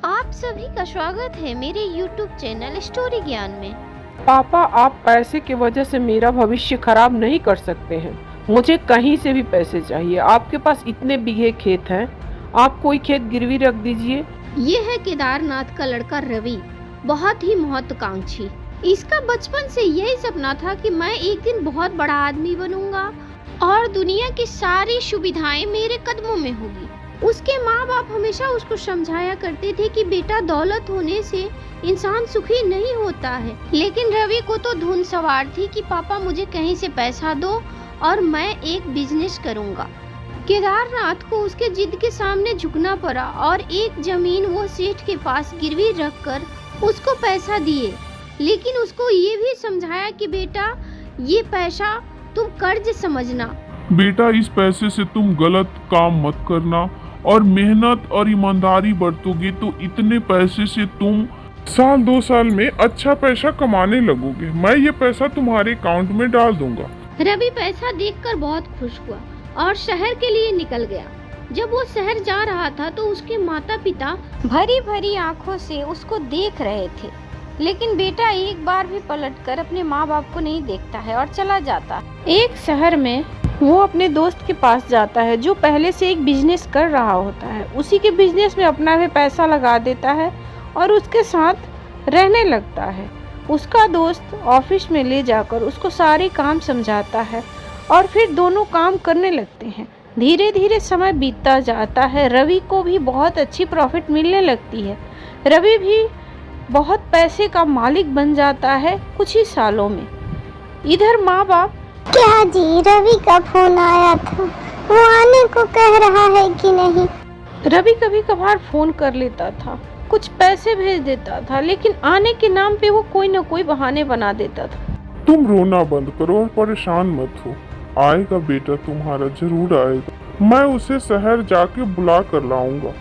आप सभी का स्वागत है मेरे YouTube चैनल स्टोरी ज्ञान में। पापा, आप पैसे की वजह से मेरा भविष्य खराब नहीं कर सकते हैं। मुझे कहीं से भी पैसे चाहिए। आपके पास इतने बीघे खेत हैं, आप कोई खेत गिरवी रख दीजिए। ये है केदारनाथ का लड़का रवि, बहुत ही महत्वाकांक्षी। इसका बचपन से यही सपना था कि मैं एक दिन बहुत बड़ा आदमी बनूंगा और दुनिया की सारी सुविधाएं मेरे कदमों में होगी। उसके माँ बाप हमेशा उसको समझाया करते थे कि बेटा, दौलत होने से इंसान सुखी नहीं होता है। लेकिन रवि को तो धुन सवार थी कि पापा मुझे कहीं से पैसा दो और मैं एक बिजनेस करूंगा। केदारनाथ को उसके जिद के सामने झुकना पड़ा और एक जमीन वो सेठ के पास गिरवी रखकर उसको पैसा दिए। लेकिन उसको ये भी समझाया कि बेटा, ये पैसा तुम कर्ज समझना। बेटा, इस पैसे से तुम गलत काम मत करना और मेहनत और ईमानदारी बरतोगे तो इतने पैसे से तुम साल 2 साल में अच्छा पैसा कमाने लगोगे। मैं ये पैसा तुम्हारे अकाउंट में डाल दूंगा। रवि पैसा देखकर बहुत खुश हुआ और शहर के लिए निकल गया। जब वो शहर जा रहा था तो उसके माता पिता भरी भरी आंखों से उसको देख रहे थे। लेकिन बेटा एक बार भी पलटकर अपने माँ बाप को नहीं देखता है और चला जाता। एक शहर में वो अपने दोस्त के पास जाता है जो पहले से एक बिजनेस कर रहा होता है। उसी के बिजनेस में अपना भी पैसा लगा देता है और उसके साथ रहने लगता है। उसका दोस्त ऑफिस में ले जाकर उसको सारे काम समझाता है और फिर दोनों काम करने लगते हैं। धीरे धीरे समय बीतता जाता है। रवि को भी बहुत अच्छी प्रॉफिट मिलने लगती है। रवि भी बहुत पैसे का मालिक बन जाता है कुछ ही सालों में। इधर माँ बाप, क्या जी, रवि का फोन आया था, वो आने को कह रहा है कि नहीं? रवि कभी कभार फोन कर लेता था, कुछ पैसे भेज देता था, लेकिन आने के नाम पे वो कोई न कोई बहाने बना देता था। तुम रोना बंद करो और परेशान मत हो। आएगा बेटा तुम्हारा, जरूर आएगा। मैं उसे शहर जाके बुला कर लाऊंगा।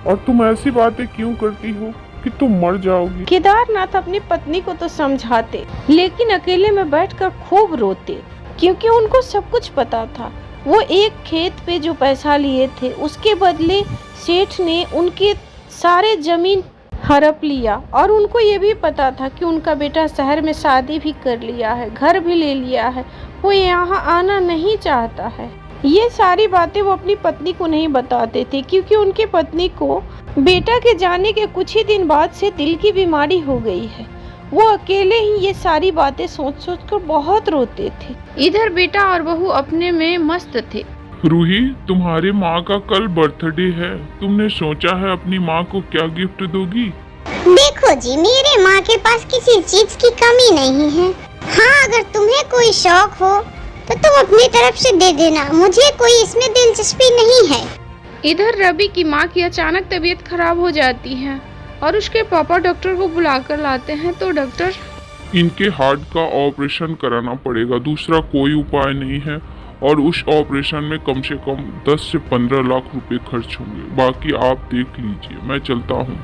और तुम ऐसी बातें क्यों करती हो कि तुम मर जाओगी? केदारनाथ अपनी पत्नी को तो समझाते, लेकिन अकेले में बैठकर खूब रोते, क्योंकि उनको सब कुछ पता था। वो एक खेत पे जो पैसा लिए थे उसके बदले सेठ ने उनके सारे जमीन हड़प लिया और उनको ये भी पता था कि उनका बेटा शहर में शादी भी कर लिया है, घर भी ले लिया है, वो यहाँ आना नहीं चाहता है। ये सारी बातें वो अपनी पत्नी को नहीं बताते थे, क्योंकि उनकी पत्नी को बेटा के जाने के कुछ ही दिन बाद से दिल की बीमारी हो गई है। वो अकेले ही ये सारी बातें सोच सोच कर बहुत रोते थे। इधर बेटा और बहू अपने में मस्त थे। रूही, तुम्हारे माँ का कल बर्थडे है। तुमने सोचा है अपनी माँ को क्या गिफ्ट दोगी? देखो जी, मेरे माँ के पास किसी चीज की कमी नहीं है। हाँ, अगर तुम्हें कोई शौक हो तो तुम अपनी तरफ से दे देना, मुझे कोई इसमें दिलचस्पी नहीं है। इधर रवि की माँ की अचानक तबीयत खराब हो जाती है और उसके पापा डॉक्टर को बुलाकर लाते हैं। तो डॉक्टर, इनके हार्ट का ऑपरेशन कराना पड़ेगा, दूसरा कोई उपाय नहीं है। और उस ऑपरेशन में कम से कम 10 से 15 लाख रुपए खर्च होंगे। बाकी आप देख लीजिए, मैं चलता हूँ।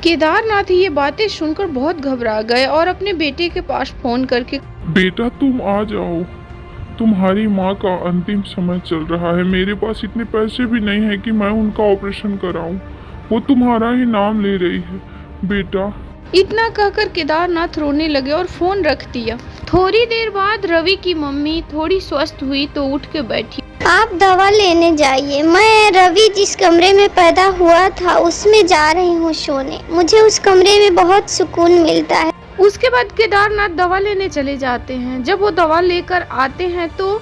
केदारनाथ ये बातें सुनकर बहुत घबरा गए और अपने बेटे के पास फोन करके, बेटा तुम आ जाओ, तुम्हारी माँ का अंतिम समय चल रहा है। मेरे पास इतने पैसे भी नहीं है कि मैं उनका ऑपरेशन कराऊं। वो तुम्हारा ही नाम ले रही है बेटा। इतना कहकर केदारनाथ रोने लगे और फोन रख दिया। थोड़ी देर बाद रवि की मम्मी थोड़ी स्वस्थ हुई तो उठ के बैठी। आप दवा लेने जाइए, मैं रवि जिस कमरे में पैदा हुआ था उसमें जा रही हूँ सोने। मुझे उस कमरे में बहुत सुकून मिलता है। उसके बाद केदारनाथ दवा लेने चले जाते हैं। जब वो दवा लेकर आते हैं तो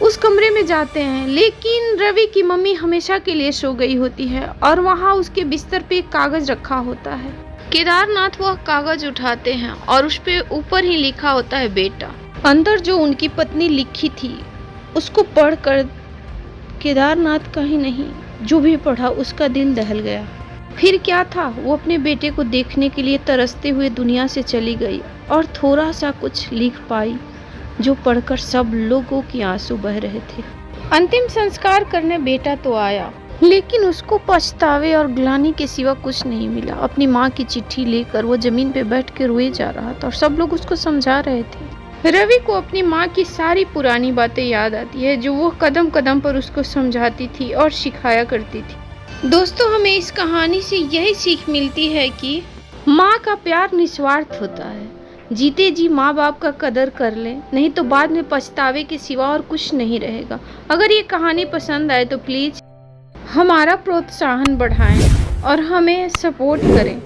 उस कमरे में जाते हैं, लेकिन रवि की मम्मी हमेशा के लिए सो गई होती है और वहाँ उसके बिस्तर पे एक कागज रखा होता है। केदारनाथ वह कागज उठाते हैं और उस पे ऊपर ही लिखा होता है बेटा। अंदर जो उनकी पत्नी लिखी थी उसको पढ़कर केदारनाथ का ही नहीं, जो भी पढ़ा उसका दिल दहल गया। फिर क्या था, वो अपने बेटे को देखने के लिए तरसते हुए दुनिया से चली गई और थोड़ा सा कुछ लिख पाई, जो पढ़कर सब लोगों की आंसू बह रहे थे। अंतिम संस्कार करने बेटा तो आया, लेकिन उसको पछतावे और ग्लानि के सिवा कुछ नहीं मिला। अपनी माँ की चिट्ठी लेकर वो जमीन पे बैठ के रोए जा रहा था और सब लोग उसको समझा रहे थे। रवि को अपनी माँ की सारी पुरानी बातें याद आती है, जो वो कदम कदम पर उसको समझाती थी और सिखाया करती थी। दोस्तों, हमें इस कहानी से यही सीख मिलती है कि माँ का प्यार निस्वार्थ होता है। जीते जी माँ बाप का कदर कर लें, नहीं तो बाद में पछतावे के सिवा और कुछ नहीं रहेगा। अगर ये कहानी पसंद आए तो प्लीज़ हमारा प्रोत्साहन बढ़ाएं और हमें सपोर्ट करें।